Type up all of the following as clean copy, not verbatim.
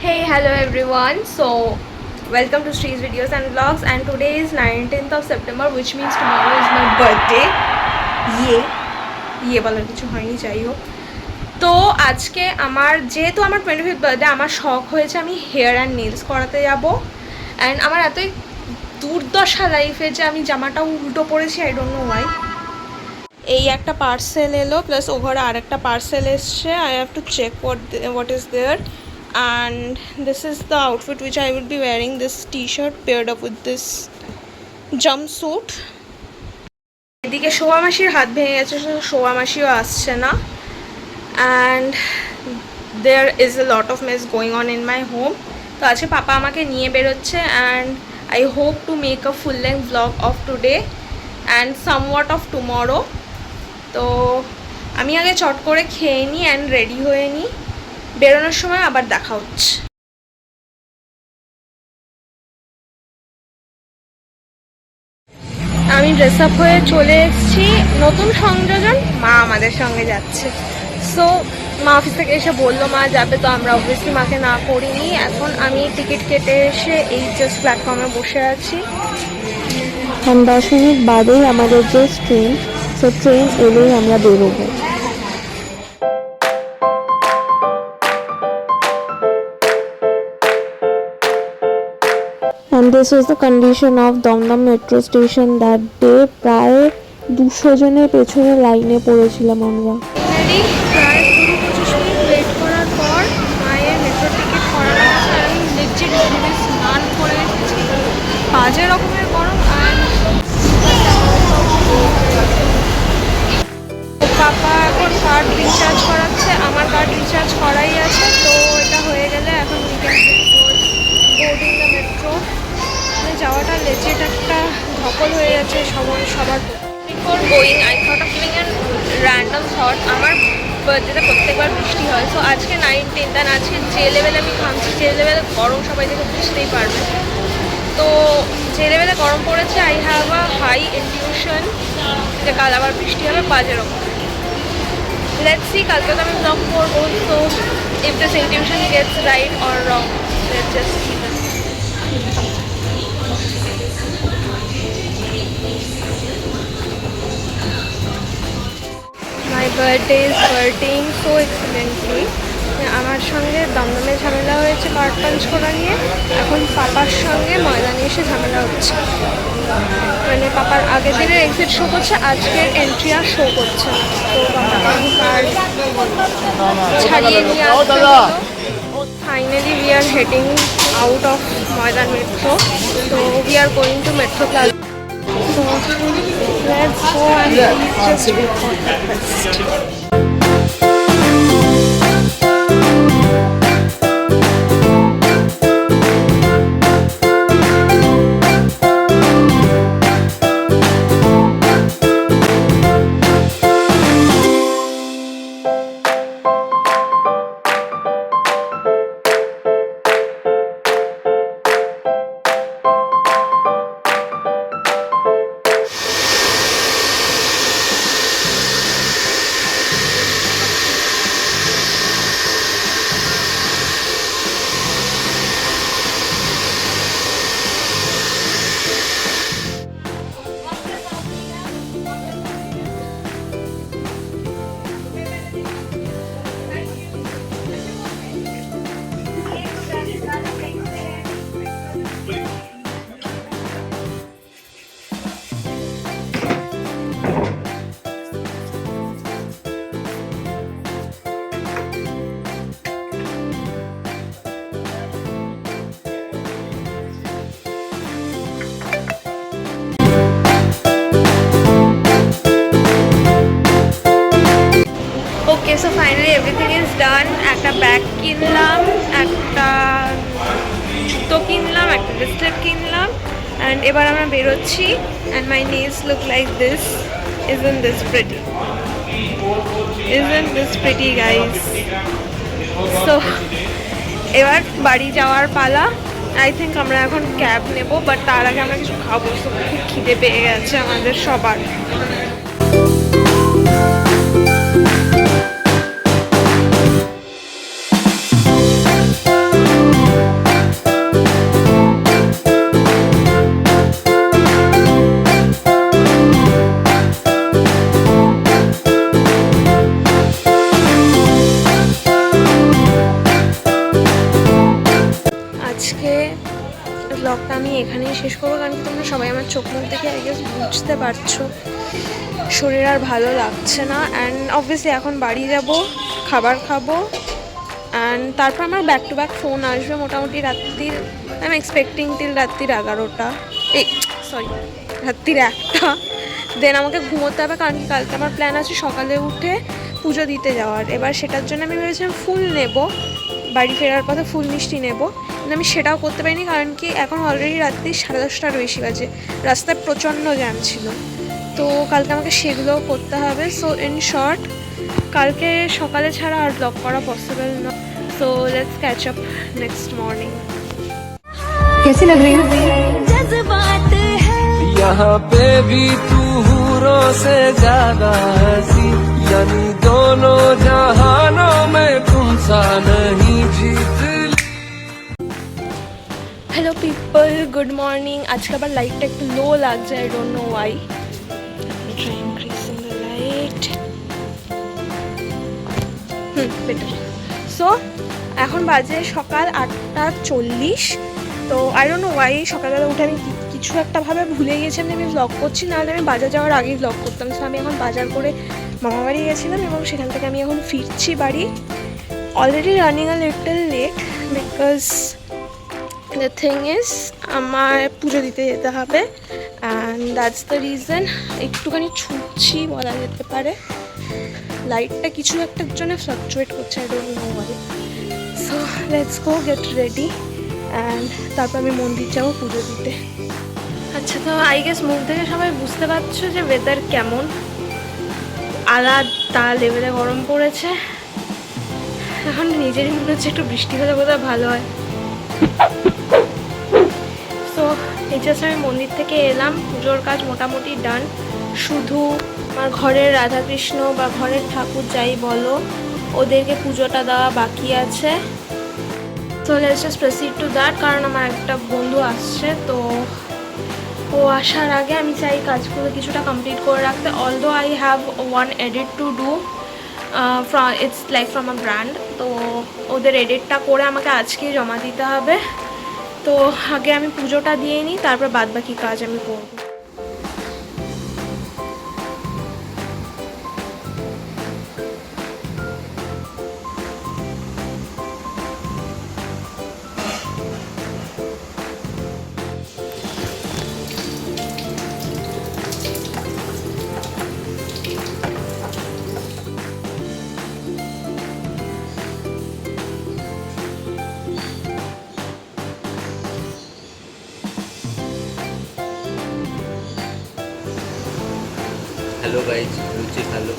Hey, hello everyone. So, welcome to Sri's Videos and Vlogs. And today is 19th of September, which means tomorrow is my birthday. ये वाला কিছু হয়নি যাই হোক। তো আজকে যেহেতু আমার 25th বার্থডে, আমার শখ হয়েছে আমি হেয়ার অ্যান্ড নেলস করাতে যাব। অ্যান্ড আমার এতই দুর্দশা লাইফে যে আমি জামাটা উল্টো পরেছি, আই ডোন্ট নো ওয়াই। এই একটা পার্সেল এলো, প্লাস ও ঘরে আরেকটা পার্সেল এসছে। I have to check what is there. And this is the outfit which I will be wearing, this t-shirt paired up with this jumpsuit. এদিকে শোভা মাসির হাত ভেঙে গেছে, শোভা মাসিও আসছে না। And there is a lot of mess going on in my home. তো আজকে পাপা আমাকে নিয়ে বেরোচ্ছে, and I hope to make a full length vlog of today and somewhat of tomorrow. তো আমি আগে চট করে খেয়ে নিই অ্যান্ড রেডি হয়ে নিই, বেরোনোর সময় আবার দেখা হচ্ছে। আমি ড্রেস আপ হয়ে চলে এসেছি, নতুন সংযোজন, মা আমাদের সঙ্গে যাচ্ছে। সো মা অফিস থেকে এসে বললো মা যাবে, তো আমরা অবভিয়াসলি মাকে না করিনি। এখন আমি টিকিট কেটে এসে এই জাস্ট প্ল্যাটফর্মে বসে আছি। 10 মিনিট বাদেই আমাদের যে ট্রেন, সো ট্রেন এলেই আমরা বেরোবো। And this was the condition of Dumdum metro station that day. প্রায় 200 জনের পেছনে লাইনে পড়েছিলাম আমরা। প্রায় 20-25 মিনিট ওয়েট করার পর মায়ের মেট্রো টিকিট করানো আছে। আমি লিজিট স্নান করে এসেছি, বাজে রকমের গরম। আর পাপা এখন কার্ড রিচার্জ করাচ্ছে, আমার কার্ড রিচার্জ করাই আছে। তো এটা হয়ে গেলে এখন বোর্ডিং দ্য মেট্রো যাওয়াটা লেজিট একটা ধকল হয়ে যাচ্ছে সবার। Before going I thought of giving an random thought. আমার বার্থডেতে প্রত্যেকবার বৃষ্টি হয়, সো আজকে 19th, অ্যান্ড আজকে যে লেভেলে আমি ঘামছি, যে লেভেলে গরম, সবাই দেখে বুঝতেই পারবে। তো যে লেভেলে গরম পড়েছে, I have a high intuition যে কাল আবার বৃষ্টি হবে বাজে রকম। লেটস সি, কালকে তো আমি ব্লগ করবো, so if this intuition gets right or wrong, let's just see this. My birthday is birthdaying so excellently. আমার সঙ্গে দমদমে ঝামেলা হয়েছে কার্ড পাঞ্চ করা নিয়ে, এখন পাপার সঙ্গে ময়দানে এসে ঝামেলা হচ্ছে। মানে পাপার আগের দিনের এক্সিট শো করছে, আজকের এন্ট্রি আর শো করছে না। তো পাপাকে আমি কার্ড ছাড়িয়ে নিয়ে আসতে হলো। Finally we are heading out of Maidan metro, তো we are going to Metro Plaza. So let's go and just record breakfast. Okay, so finally everything is done. একটা ব্যাগ কিনলাম, একটা জুতো কিনলাম, একটা ব্রেসলেট কিনলাম, অ্যান্ড এবার আমরা বেরোচ্ছি। And my nails look like this. Isn't this pretty? Isn't this pretty, guys? So এবার বাড়ি যাওয়ার পালা। আই থিঙ্ক আমরা এখন ক্যাব নেব, বাট তার আগে আমরা কিছু খাবো। খুব খিদে পেয়ে গেছে আমাদের সবার। ব্লগটা আমি এখানেই শেষ করবো, কারণ কি তোমরা সবাই আমার চোখ মুখ দেখে আই গেস বুঝতে পারছো শরীর আর ভালো লাগছে না। অ্যান্ড অবভিয়াসলি এখন বাড়ি যাব, খাবার খাবো, অ্যান্ড তারপর আমার ব্যাক টু ব্যাক ফোন আসবে মোটামুটি রাত্রির, আই এম এক্সপেক্টিং টিল রাত্রির 11টা, রাত্রির 1টা। দেন আমাকে ঘুমোতে হবে, কারণ কি কালকে আমার প্ল্যান আছে সকালে উঠে পুজো দিতে যাওয়ার। এবার সেটার জন্য আমি ভেবেছিলাম ফুল নেব, বাড়ি ফেরার পথে ফুল মিষ্টি নেব, কিন্তু আমি সেটাও করতে পারিনি, কারণ কি এখন অলরেডি রাত্রি 10:30টার বেশি বাজে, রাস্তায় প্রচণ্ড জ্যাম ছিল। তো কালকে আমাকে সেগুলোও করতে হবে। সো ইন শর্ট, কালকে সকালে ছাড়া আর ব্লগ করা পসিবল না। So let's catch up next morning. कैसी लग रही हो? यहाँ पे भी तू हूरों से ज्यादा हंसी, यानी दोनों जहानों में तुम सा नहीं जीत। Hello people, good morning. আজকে আবার লাইটটা একটু লো লাগছে, I don't know why. Try increasing the light. Better. So এখন বাজে সকাল 8:40। তো আই ডোন্ট নো ওয়াই সকালবেলা উঠে আমি কিছু একটা ভাবে ভুলে গেছিলাম যে আমি ব্লগ করছি, নাহলে আমি বাজার যাওয়ার আগেই ব্লগ করতাম। সো আমি এখন বাজার করে মামা বাড়ি গেছিলাম এবং সেখান থেকে আমি এখন ফিরছি বাড়ি। Already running a little late because the thing is আমার পুজো দিতে যেতে হবে, অ্যান্ড দ্যাটস দ্য রিজন একটুখানি ছুটছি বলা যেতে পারে। লাইটটা কিছু একটার জন্য ফ্লাকচুয়েট করছে, I don't know Y. So let's go get ready, and তারপর আমি মন্দির যাবো পুজো দিতে। আচ্ছা, তো আই গেস মুখ থেকে সবাই বুঝতে পারছো যে ওয়েদার কেমন, আলাদা লেভেলে গরম পড়েছে। এখন নিজেরই মনে হচ্ছে একটু বৃষ্টি হলে বোধহয় ভালো হয়। সো এই জাস্ট আমি মন্দির থেকে এলাম, পুজোর কাজ মোটামুটি ডান, শুধু আমার ঘরের রাধাকৃষ্ণ বা ঘরের ঠাকুর যাই বলো ওদেরকে পুজোটা দেওয়া বাকি আছে। তো let's just proceed to that, কারণ আমার একটা বন্ধু আসছে, তো ও আসার আগে আমি চাই কাজগুলো কিছুটা কমপ্লিট করে রাখতে। Although I have one edit to do from, it's like from a brand, তো ওদের এডিটটা করে আমাকে আজকেই জমা দিতে হবে। তো আগে আমি পুজোটা দিয়ে নিই, তারপর বাদ বাকি কাজ আমি করব। हेलो गाइस, रुचि हेलो।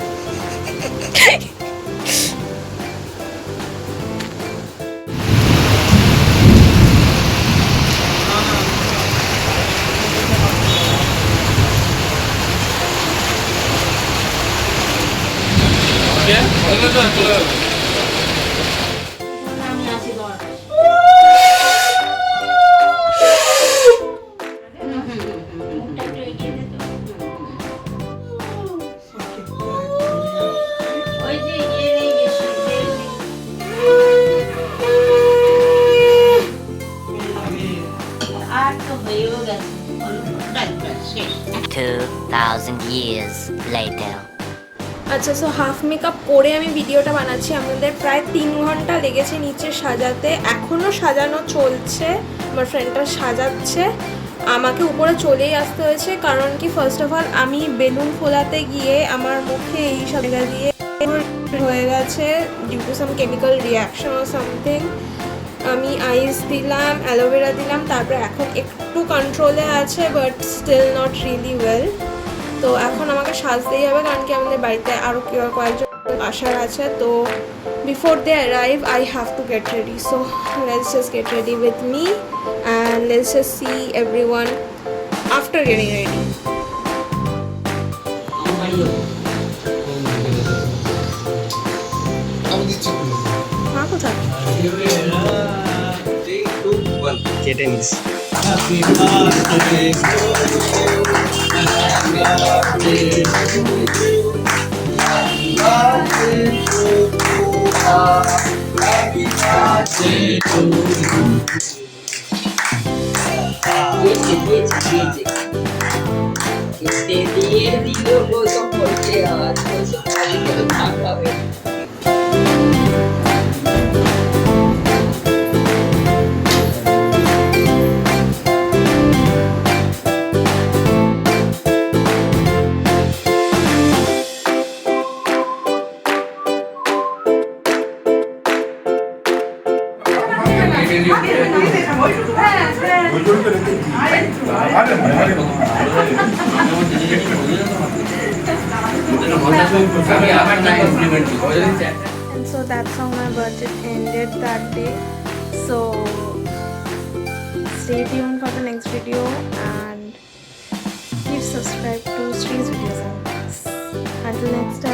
Thousand years later. আচ্ছা, সো হাফ মেকআপ করে আমি ভিডিওটা বানাচ্ছি। আমাদের প্রায় 3 ঘন্টা লেগেছে নিচে সাজাতে, এখনও সাজানো চলছে, আমার ফ্রেন্ডটা সাজাচ্ছে। আমাকে উপরে চলেই আসতে হয়েছে, কারণ কি ফার্স্ট অফ অল আমি বেলুন ফোলাতে গিয়ে আমার মুখে এই সব জায়গা দিয়ে হয়ে গেছে due to some chemical reaction or something. আমি আইস দিলাম, অ্যালোভেরা দিলাম, তারপরে এখন একটু কন্ট্রোলে আছে, but still not really well. তো এখন আমাকে সাজতেই হবে, কারণ কি আমাদের বাড়িতে আরও কয়েকজন আসার আছে। তো before they arrive I have to get ready. So let's just get ready with me and let's just see everyone after getting ready. মা কোথায়? কেটে নিস। And so that's how my budget ended that day. So stay tuned for the next video and please subscribe to Sri's videos and vlogs. Until next time.